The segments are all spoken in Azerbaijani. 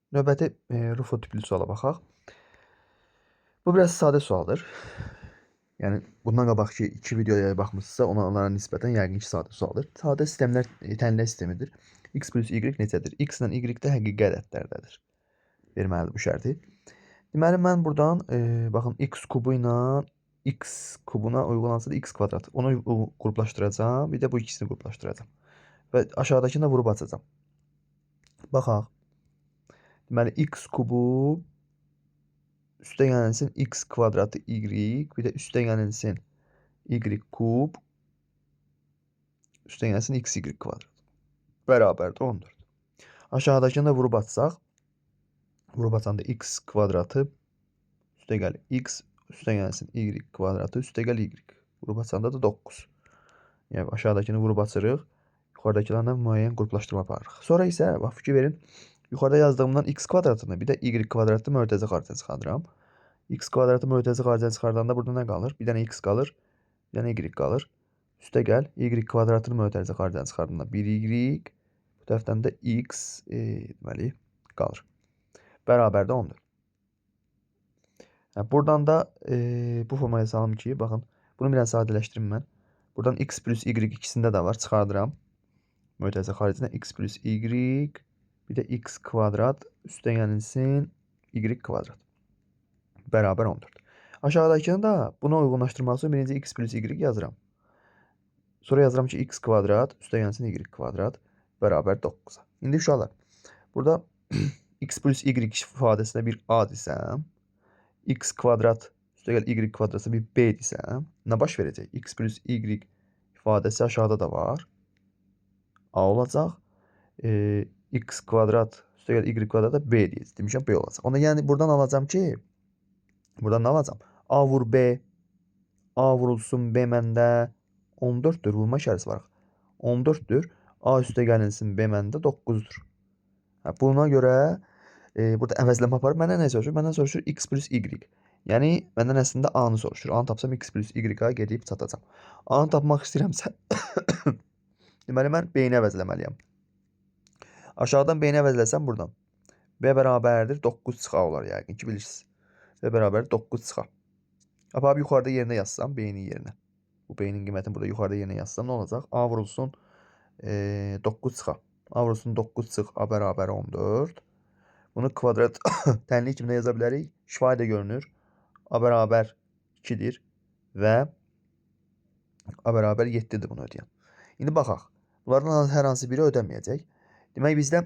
Növbəti Rufo tipli suala baxaq. Bu biraz sadə sualdır. Yəni bundan qabaqki 2 videoya baxmısınızsa, onlara nisbətən yəqin ki, sadə sualdır. Sadə sistemlər tənlə sistemidir. X plus Y necədir? X ilə Y də həqiqi ədədlərdədir. Verməlidir bu şərti. Deməli, mən buradan baxın x kubu ilə x kubuna uyğun hansıdır? X kvadrat. Onu qruplaşdıracağam. Bir də bu ikisini qruplaşdıracağam. Və aşağıdakını da vurub açacağam. Baxaq. Deməli, x kubu üstə gəlsin x kvadratı y, bir də üstə gəlsin y kub, üstə gəlsin x y kvadrat. Bərabərdir 14. Aşağıdakını da vurub açsaq, vurub açanda x kvadratı üstə gəlir x, üstə gəlsin y kvadratı, üstə gəlir y. Vurub açanda da 9. Yəni aşağıdakını vurub açırıq, yuxarıdakılarla müəyyən qruplaşdırma aparırıq. Sonra isə bax fikir verin, yuxarıda yazdığımdan x kvadratını, bir də y kvadratı mötərizə xaricə çıxardıram. X kvadratı mötərizə xaricə çıxardanda burada nə qalır? Bir dənə x qalır, bir dənə y qalır. Üstə gəl, y kvadratını mötərizə xaricə çıxardanda 1y, bu tərəfdən də x deməli qalır. Bərabərdə 14. Buradan da bu formaya salım ki, baxın, bunu biraz sadələşdirim mən. Buradan x plus y ikisində də var, çıxardıram. Mötərizə xaricində x plus y, bir də x kvadrat üstə gəlsin y kvadrat. Bərabər 14. Aşağıdakını da buna uyğunlaşdırmaq üçün birinci x plus y yazıram. Sonra yazıram ki, x kvadrat üstə gəlsin y kvadrat bərabər 9. İndi uşaqlar, burada x plus y ifadəsinə bir a desəm, x kvadrat üstə gəl y kvadratı bir b desəm, nə baş verəcək? X plus y ifadəsi aşağıda da var. A olacaq. X kvadrat üstə gəl y kvadrat da b deyəcək. Demişəm b olacaq. Ona yəni buradan alacağım ki, buradan nə alacağım? A vur b, a vurulsun b məndə 14'dür. Vurma işarəsi var. 14'dür. A üstə gəlinsin b məndə 9'dur. Buna görə burada əvəzləmə aparıb məndən nə soruşur? Məndən soruşur x plus y. Yəni məndən əslində a-nı soruşur. A-nı tapsam x plus y-a gedib çatacam. A-nı tapmaq istəyirəmsə deməli mən b-ni əvəzləməliyəm. Aşağıdan b-ni əvəzləsəm buradan b bərabərdir 9 çıxa olar yəqin ki, bilirsiniz. B bərabərdir 9 çıxa. Aparıb yuxarıda yerinə yazsam b-nin yerinə. Bu b-nin qiymətini burada yuxarıda yerinə yazsam nə olacaq? A vurulsun 9 çıxa. A vurulsun 9 çıx a bərabər 14. Bunu kvadrat tənlik kimdə yaza bilərik? Şifahi də görünür. A bərabər 2'dir və a bərabər 7'dir bunu ödəyən. İndi baxaq. Bunlardan hər hansı biri ödəməyəcək. Demək bizdə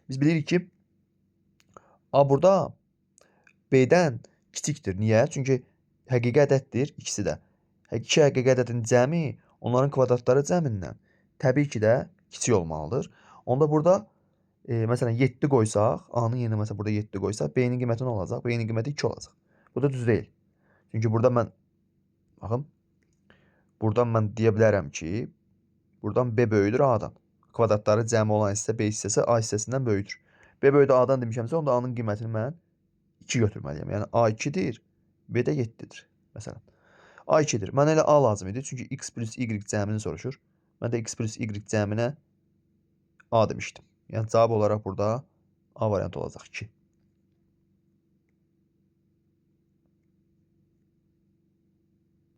biz bilirik ki, a burada b-dən kiçikdir. Niyə? Çünki həqiqi ədəddir ikisi də. İki həqiqi ədədin cəmi onların kvadratları cəmindən təbii ki də kiçik olmalıdır. Onda burada məsələn 7 qoysaq, a-nın yerinə məsələn burada 7 qoysaq, b-nin qiyməti nə olacaq? B-nin qiyməti 2 olacaq. Bu da düz deyil. Çünki burada mən baxın, buradan mən deyə bilərəm ki, buradan b böyüdür a-dan. Kvadratları cəmi olan hissə b hissəsi a hissəsindən böyüdür. B böyüdür a-dan demişəmsə, onda a-nın qiymətini mən 2 götürməliyəm. Yəni a 2'dir, b də 7'dir. Məsələn, a 2'dir. Mənə elə a lazım idi. Çünki x plus y cəmini soruşur. Mən də x plus y cəminə a demişdim. Yəni cavab olaraq burada a variantı olacaq 2.